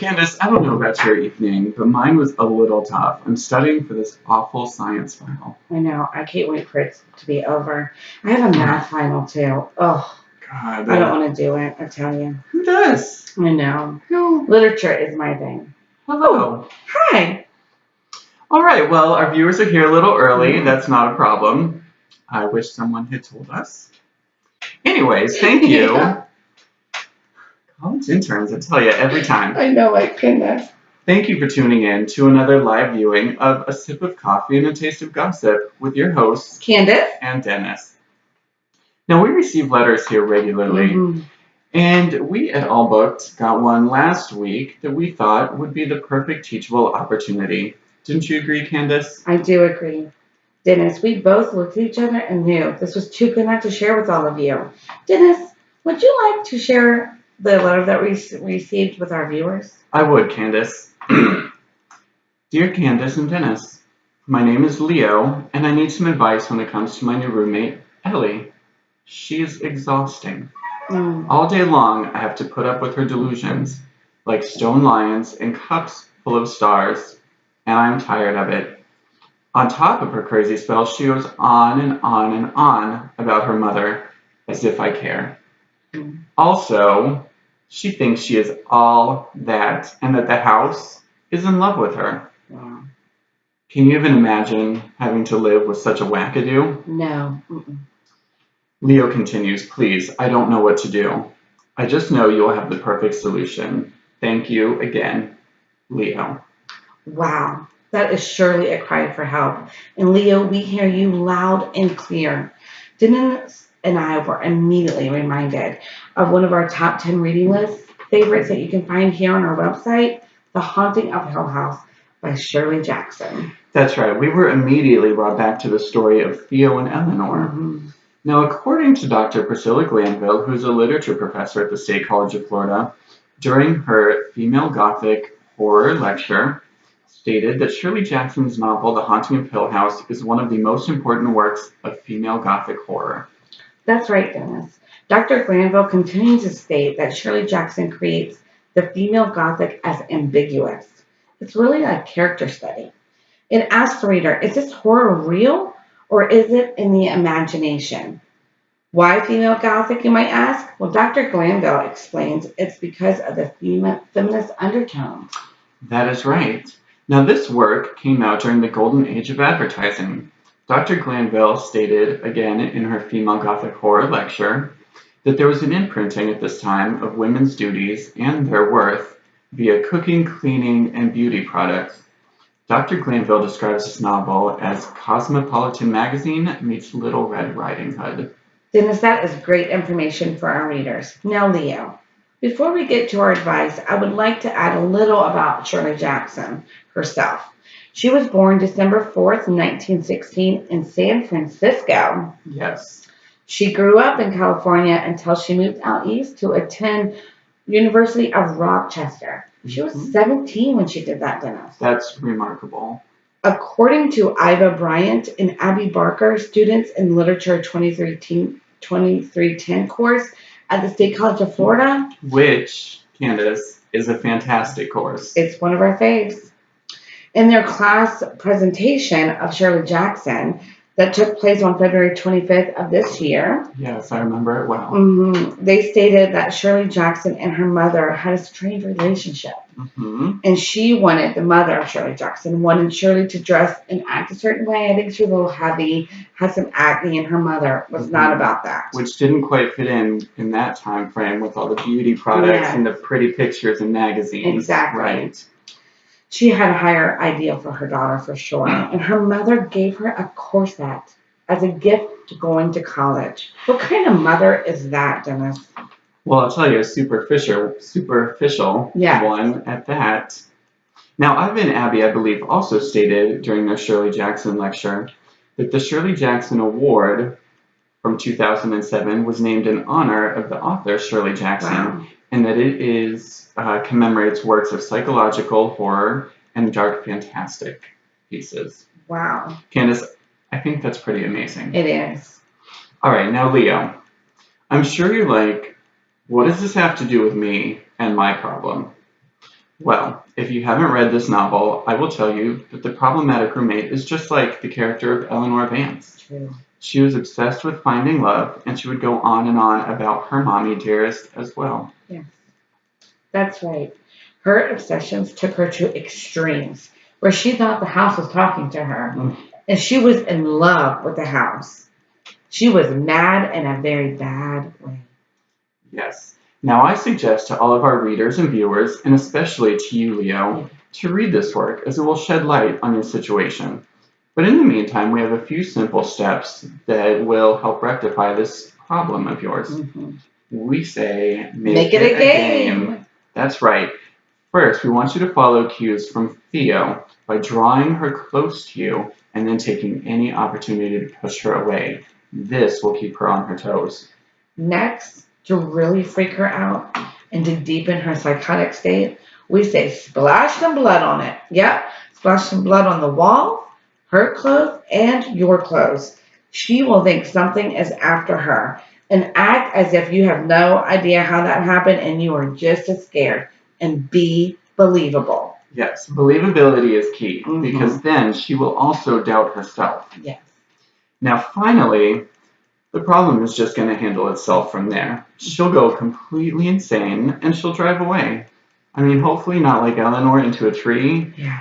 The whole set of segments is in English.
Candace, I don't know about your evening, but mine was a little tough. I'm studying for this awful science final. I know. I can't wait for it to be over. I have a math final too. Oh, God, I don't want to do it. I tell you. Who does? I know. No. Literature is my thing. Hello. Hi. All right, well, our viewers are here a little early. That's not a problem. I wish someone had told us. Anyways, thank you. Yeah. College interns, I tell you, every time. I know, my goodness. Thank you for tuning in to another live viewing of A Sip of Coffee and a Taste of Gossip with your hosts, Candace. and Dennis. Now, we receive letters here regularly, and we at All Booked got one last week that we thought would be the perfect teachable opportunity. Didn't you agree, Candace? I do agree. Dennis, we both looked at each other and knew this was too good not to share with all of you. Dennis, would you like to share the letter that we received with our viewers? I would, Candace. Dear Candace and Dennis, my name is Leo, and I need some advice when it comes to my new roommate, Ellie. She's exhausting. All day long, I have to put up with her delusions, like stone lions and cups full of stars, and I'm tired of it. On top of her crazy spell, she goes on and on and on about her mother, as if I care. Also, she thinks she is all that, and that the house is in love with her. Wow. Can you even imagine having to live with such a wackadoo? No. Leo continues, please, I don't know what to do. I just know you'll have the perfect solution. Thank you again, Leo. Wow. That is surely a cry for help. And Leo, we hear you loud and clear. Dennis and I were immediately reminded of one of our top 10 reading list favorites that you can find here on our website, The Haunting of Hill House by Shirley Jackson. That's right. We were immediately brought back to the story of Theo and Eleanor. Now, according to Dr. Priscilla Glanville, who's a literature professor at the State College of Florida, during her Female Gothic Horror lecture, stated that Shirley Jackson's novel, The Haunting of Hill House, is one of the most important works of female Gothic horror. That's right, Dennis. Dr. Glanville continues to state that Shirley Jackson creates the female Gothic as ambiguous. It's really a character study. It asks the reader, is this horror real or is it in the imagination? Why female Gothic, you might ask? Well, Dr. Glanville explains it's because of the feminist undertones. That is right. Now, this work came out during the golden age of advertising. Dr. Glanville stated, again in her Female Gothic Horror lecture, that there was an imprinting at this time of women's duties and their worth via cooking, cleaning, and beauty products. Dr. Glanville describes this novel as Cosmopolitan Magazine meets Little Red Riding Hood. Dennis, that is great information for our readers. Now, Leo, before we get to our advice, I would like to add a little about Shirley Jackson herself. She was born December 4th, 1916 in San Francisco. Yes. She grew up in California until she moved out east to attend University of Rochester. She was 17 when she did that, Dennis. That's remarkable. According to Iva Bryant and Abby Barker, students in Literature 2310 course at the State College of Florida. Which, Candace, is a fantastic course. It's one of our faves. In their class presentation of Shirley Jackson that took place on February 25th of this year. Yes, I remember it well. They stated that Shirley Jackson and her mother had a strained relationship. And the mother of Shirley Jackson, wanted Shirley to dress and act a certain way. I think she was a little heavy, had some acne, and her mother was not about that. Which didn't quite fit in that time frame with all the beauty products and the pretty pictures in magazines. Exactly. Right. She had a higher ideal for her daughter for sure. And her mother gave her a corset as a gift to going to college. What kind of mother is that, Dennis? Well, I'll tell you, a superficial one at that. Now, Iva and Abby, I believe, also stated during their Shirley Jackson lecture that the Shirley Jackson Award from 2007 was named in honor of the author Shirley Jackson, and that it commemorates works of psychological horror and dark fantastic pieces. Wow. Candace, I think that's pretty amazing. It is. All right, now Leo, I'm sure you're like, what does this have to do with me and my problem? Well, if you haven't read this novel, I will tell you that the problematic roommate is just like the character of Eleanor Vance. True. She was obsessed with finding love, and she would go on and on about her mommy dearest as well. Yes, that's right. Her obsessions took her to extremes, where she thought the house was talking to her, Mm. and she was in love with the house. She was mad in a very bad way. Yes. Now I suggest to all of our readers and viewers, and especially to you, Leo, to read this work as it will shed light on your situation. But in the meantime, we have a few simple steps that will help rectify this problem of yours. Mhm. We say, Make it a game. That's right. First, we want you to follow cues from Theo by drawing her close to you and then taking any opportunity to push her away. This will keep her on her toes. Next, to really freak her out and to deepen her psychotic state, we say splash some blood on it. Yep, splash some blood on the wall, her clothes, and your clothes. She will think something is after her and act as if you have no idea how that happened and you are just as scared. And be believable. Yes, believability is key Mhm. because then she will also doubt herself. Yes. Now, finally, the problem is just going to handle itself from there. She'll go completely insane and she'll drive away. I mean, hopefully not like Eleanor into a tree, Yeah.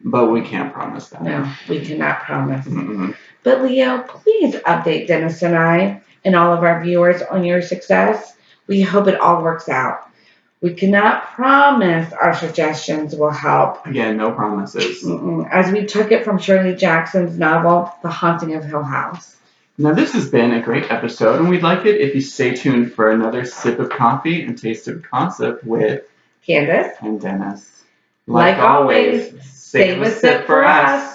but we can't promise that. No, we cannot promise. Mm-mm. But Leo, please update Dennis and I and all of our viewers on your success. We hope it all works out. We cannot promise our suggestions will help. Again, no promises. As we took it from Shirley Jackson's novel, The Haunting of Hill House. Now, this has been a great episode, and we'd like it if you stay tuned for another sip of coffee and taste of concept with Candace, and Dennis. like always, save a sip for us.